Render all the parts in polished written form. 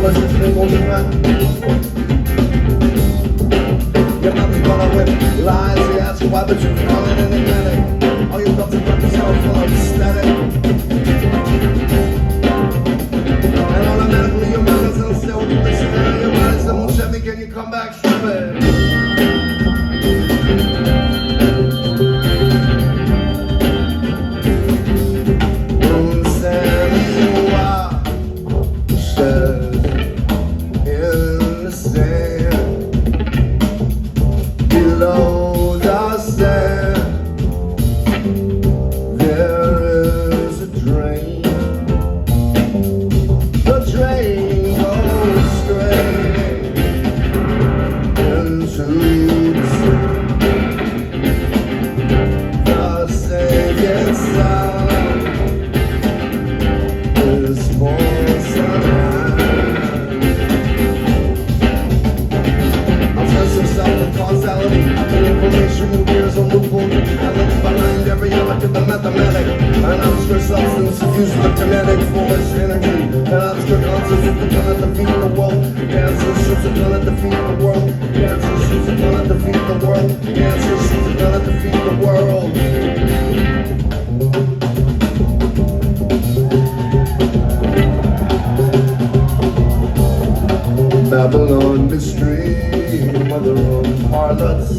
dollars in golden rent. Your mouth is gonna whip lies. You ask why, but you're calling it enigmatic. All your thoughts about yourself full of static. And automatically your mind doesn't stay with you. Listen to your mind. Someone said me, can you come back, stupid? Below the sand, there is a drain. The drain goes straight into the sea. The singing sound is false and causality, the information in gears on the board. I look behind every element of mathematic. An obscure substance fused with kinetic force energy. An obscure concept is gonna defeat the world. Cancer shoots are gonna defeat the world. Cancer shoots are gonna defeat the world. Cancer shoots are gonna defeat the world. Babylon mystery, mother of harlots,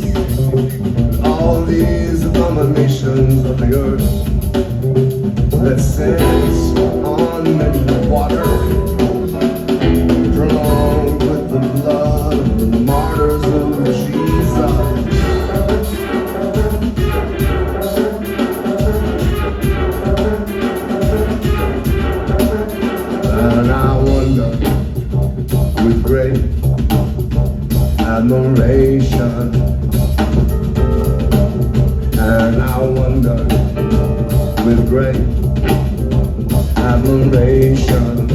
all these abominations of the earth that sits on many water, drunk with the blood of the martyrs of Jesus. And I wonder, with great admiration, and I wonder with great admiration.